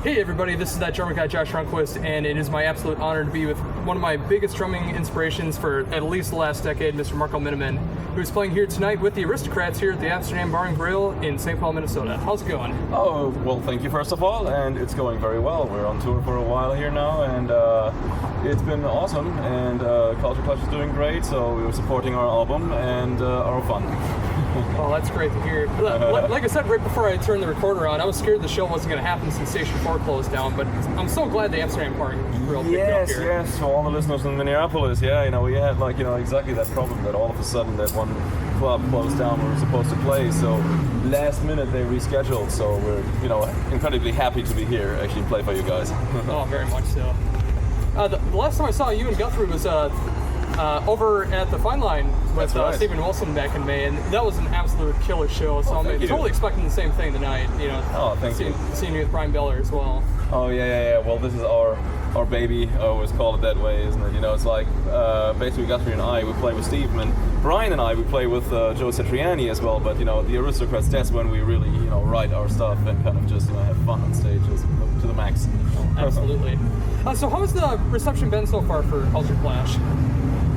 Hey everybody, this is that drummer guy Josh Runquist, and it is my absolute honor to be with one of my biggest drumming inspirations for at least the last decade, Mr. Marco Minnemann, who's playing here tonight with the Aristocrats here at the Amsterdam Bar and Grill in St. Paul, Minnesota. How's it going? Oh, well, thank you first of all, and it's going very well. We're on tour for a while here now, and it's been awesome, and Culture Clash is doing great, so we're supporting our album and our fun. Well, that's great to hear. Like I said right before I turned the recorder on, I was scared the show wasn't going to happen since Station 4 closed down, but I'm so glad the Amsterdam Bar and Grill picked up here. Yes, for all the listeners in Minneapolis, yeah, we had exactly that problem that all of a sudden that one club closed down where we were supposed to play, so last minute they rescheduled, so we're, incredibly happy to be here, actually play for you guys. Oh, very much so. The last time I saw you and Guthrie was over at the Fine Line with right. Stephen Wilson back in May, and that was an absolute killer show. So I'm totally expecting the same thing tonight. Seeing you with Brian Beller as well. Oh yeah. Well, this is our baby. I always call it that way, isn't it? It's like basically Guthrie and I we play with Steve, and Brian and I we play with Joe Satriani as well. But the Aristocrats, that's when we really write our stuff and kind of just have fun on stage to the max. Absolutely. So how has the reception been so far for Culture Clash?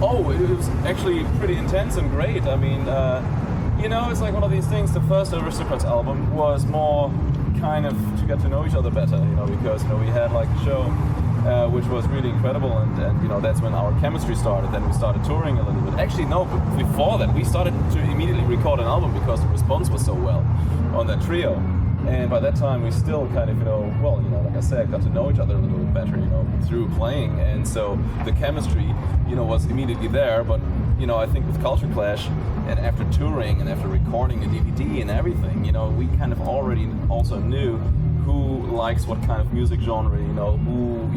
Oh, it was actually pretty intense and great. I mean, it's like one of these things. The first Aristocrats album was more kind of to get to know each other better, because we had like a show which was really incredible, and that's when our chemistry started. Then we started touring a little bit. Actually, no, but before that, we started to immediately record an album because the response was so well on that trio. And by that time, we still kind of, like I said, got to know each other a little bit better, through playing. And so the chemistry, was immediately there. But, I think with Culture Clash, and after touring and after recording the DVD and everything, we kind of already also knew who likes what kind of music genre, who,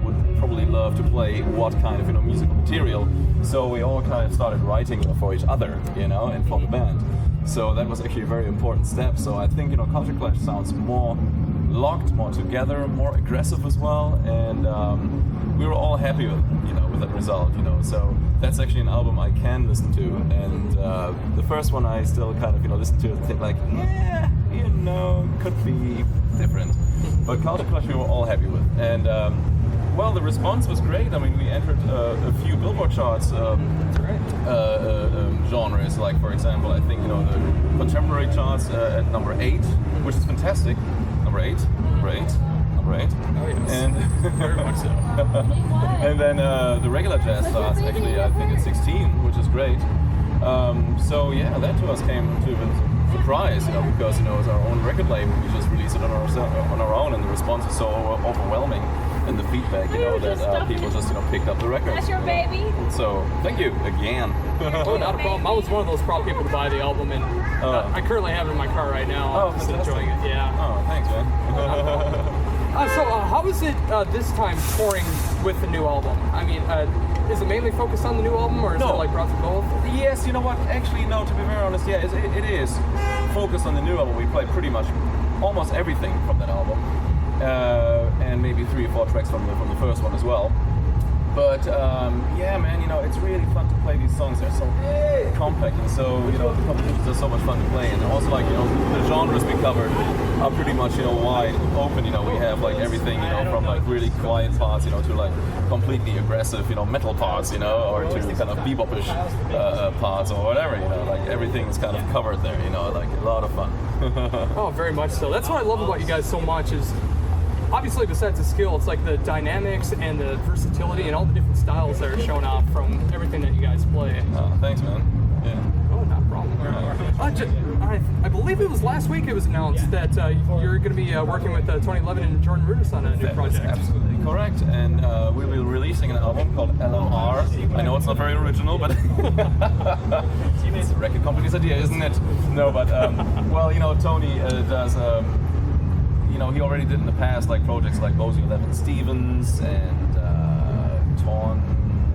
would probably love to play what kind of, musical material. So we all kind of started writing for each other, and for the band. So that was actually a very important step. So I think, Culture Clash sounds more locked, more together, more aggressive as well. And we were all happy with that result, So that's actually an album I can listen to. And the first one I still kind of, listen to and think like, could be different. But Culture Clash we were all happy with. And well, the response was great. I mean, we entered a few Billboard charts genres, like for example, I think the contemporary charts at number 8, which is fantastic. Number 8. Oh, yes. And very much so. And then the regular jazz charts, actually, I think it's 16, which is great. So yeah, that to us came to a surprise, because it was our own record label. We just released it on our own, and the response was so overwhelming. And the feedback, that people just, picked up the record. That's your baby. So, thank you again. Oh, not a problem. I was one of those proud people to buy the album, and I currently have it in my car right now. Oh, I'm just fantastic. enjoying it. Yeah. Oh, thanks, man. So, how is it this time touring with the new album? I mean, is it mainly focused on the new album, or is it like brought to both? Yes, you know what? Actually, no. To be very honest, yeah, it is focused on the new album. We play pretty much almost everything from that album. And maybe 3 or 4 tracks from the first one as well. But yeah, man, it's really fun to play these songs. They're so compact, and so the compositions are so much fun to play. And also, like the genres we covered are pretty much wide open. We have like everything from like really quiet parts to like completely aggressive metal parts or to kind of bebopish parts or whatever. Like everything's kind of covered there. Like a lot of fun. Oh, very much so. That's what I love about you guys so much is. Obviously, besides the skill, it's like the dynamics and the versatility and all the different styles that are shown off from everything that you guys play. Oh, thanks, man. Yeah. Oh, not a problem. I believe it was last week it was announced that you're going to be working with Tony Levin and Jordan Rudess on a new project. That's absolutely correct. And we'll be releasing an album called LMR. I know it's not very original, but it's a record company's idea, isn't it? No, but Tony does. He already did in the past like projects like Bosie Levin Stevens and Torn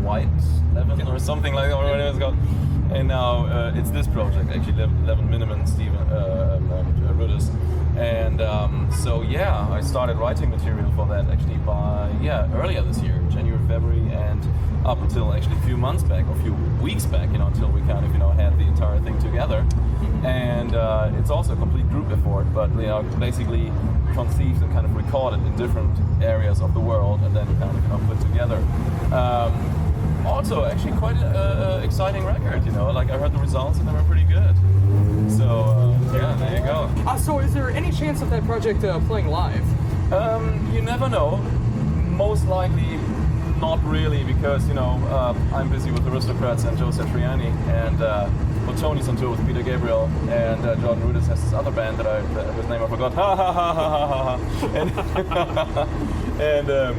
White Levin or something like that, whatever it's called. And now it's this project actually, Levin Minnemann, Stephen Rudess. And so yeah, I started writing material for that actually by earlier this year, January, February, and up until actually a few months back, or a few weeks back, until we kind of had the entire thing together. And it's also a complete group effort, but basically conceived and kind of recorded in different areas of the world, and then kind of put together. Also, actually, quite an exciting record. Like I heard the results and they were pretty good. So there you go. So, is there any chance of that project playing live? You never know. Most likely, not really, because I'm busy with Aristocrats and Joe Satriani, and Tony's on tour with Peter Gabriel, and Jordan Rudess has this other band whose name I forgot. And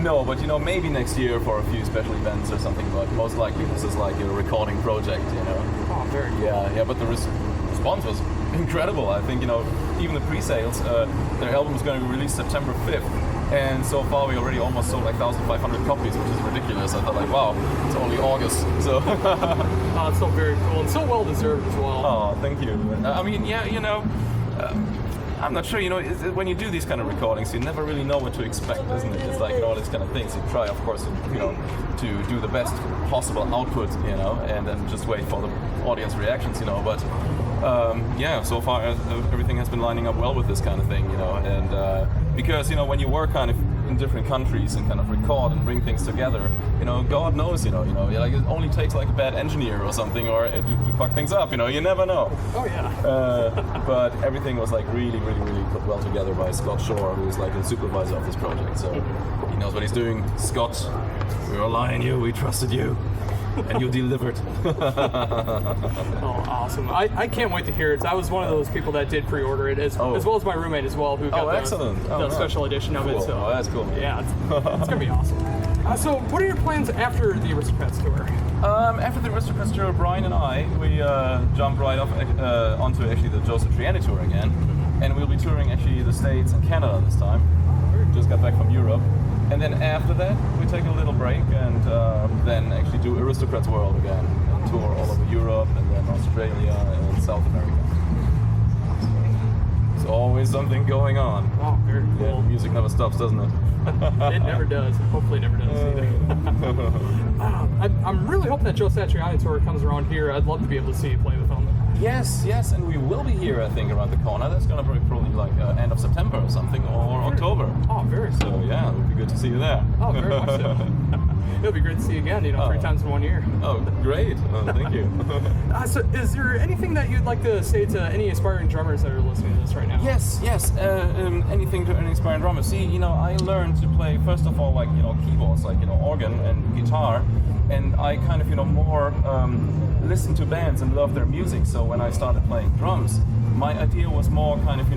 no, but maybe next year for a few special events or something. But most likely this is like a recording project. Oh, very cool. Yeah. But the response was incredible. I think even the pre-sales. Their album is going to be released September 5th. And so far we already almost sold like 1,500 copies, which is ridiculous. I thought like, wow, it's only August. So oh, it's so very cool and so well deserved as well. Oh, thank you. I mean, I'm not sure, when you do these kind of recordings, you never really know what to expect, isn't it? It's like all these kind of things. You try, of course, to do the best possible output, and then just wait for the audience reactions, but so far everything has been lining up well with this kind of thing, and because, when you work kind of in different countries and kind of record and bring things together, God knows, like it only takes like a bad engineer or something or to fuck things up, you never know. Oh yeah. But everything was like really, really, really put well together by Scott Shore, who's like the supervisor of this project, so he knows what he's doing. Scott, we rely on you, we trusted you. And you delivered. Oh, awesome. I can't wait to hear it. I was one of those people that did pre-order it, as well as my roommate as well, who got the special edition of it. So, oh, that's cool. Yeah, it's going to be awesome. So what are your plans after the Aristocrats tour? After the Aristocrats tour, Brian and I, we jumped right off onto actually the Joe Satriani tour again. And we'll be touring actually the States and Canada this time. Just got back from Europe. And then after that, we take a little break and then actually do Aristocrats World again and tour all over Europe and then Australia and South America. There's always something going on. Oh, very cool. Yeah, music never stops, doesn't it? It never does. Hopefully it never does either. I'm really hoping that Joe Satriani tour comes around here. I'd love to be able to see you play with him. Yes, and we will be here, I think, around the corner. That's going to be probably like end of September or something, or October. Oh, very cool. So, yeah, it would be good to see you there. Oh, very much so. It'll be great to see you again, 3 times in 1 year. Oh, great. Thank you. So is there anything that you'd like to say to any aspiring drummers that are listening to this right now? Yes. Anything to any aspiring drummer. See, I learned to play, first of all, like, keyboards, like, organ and guitar. And I kind of, more listen to bands and love their music. So when I started playing drums, my idea was more kind of,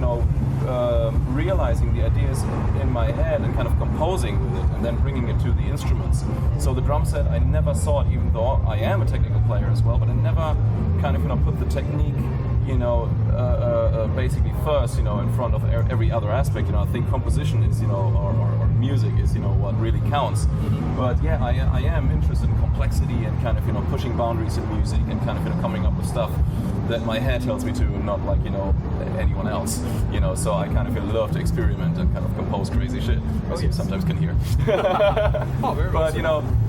realizing the ideas in my head and kind of composing with it and then bringing it to the instruments. So the drum set, I never saw it, even though I am a technical player as well, but I never kind of, put the technique, basically first, in front of every other aspect. I think composition is, or music is, what really counts. But yeah, I am interested in complexity and kind of, pushing boundaries in music and kind of, coming up with stuff that my head tells me to, and not like, anyone else. So I kind of love to experiment and kind of compose crazy shit, as you sometimes can hear. Oh, very but,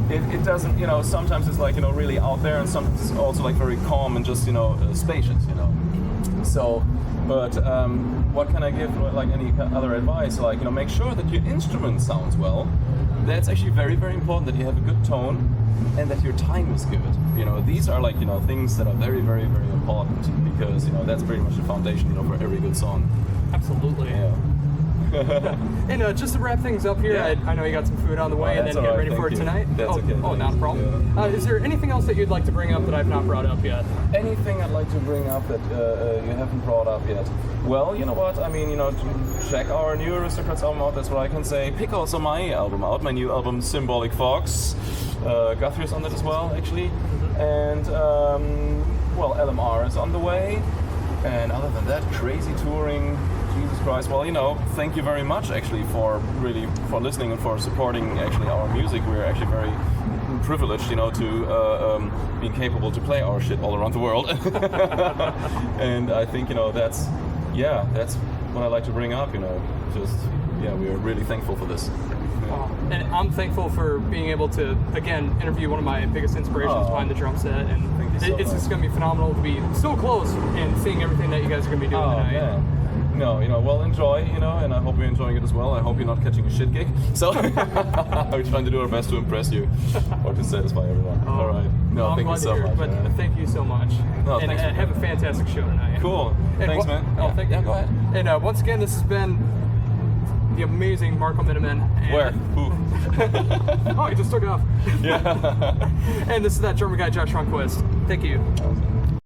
it doesn't, sometimes it's like, really out there, and sometimes it's also like very calm and just, spacious, So, but what can I give, like any other advice? Like, make sure that your instrument sounds well. That's actually very, very important, that you have a good tone and that your time is good. These are like, things that are very, very, very important, because, that's pretty much the foundation, for every good song. Absolutely. Yeah. And just to wrap things up here, I know you got some food on the way, and then get ready for it tonight. That's okay. Oh, not a problem. Yeah. Is there anything else that you'd like to bring up that I've not brought up yet? Anything I'd like to bring up that you haven't brought up yet? Well, you know what? I mean, check our new Aristocrats album out. That's what I can say. Pick also my album out, my new album, Symbolic Fox. Guthrie's on that as well, actually. And, LMR is on the way. And other than that, crazy touring. Jesus Christ. Well, thank you very much actually for listening and for supporting actually our music. We're actually very privileged, to being capable to play our shit all around the world. And I think, that's what I like to bring up. Just we are really thankful for this. And I'm thankful for being able to, again, interview one of my biggest inspirations behind the drum set. And Thank you so it's much. just going to be phenomenal to be so close and seeing everything that you guys are going to be doing tonight. Man. No, well, enjoy, and I hope you're enjoying it as well. I hope you're not catching a shit gig. So we're trying to do our best to impress you or to satisfy everyone. All right. No, I'm thank you glad to so hear it, much. but man. thank you so much. No, and thanks for have a fantastic show tonight. Cool. And Thanks, man. Oh, thank you. Yeah, go ahead. And once again, this has been the amazing Marco Minnemann. Where? Who? Oh, he just took off. Yeah. And this is that drummer guy, Josh Runquist. Thank you.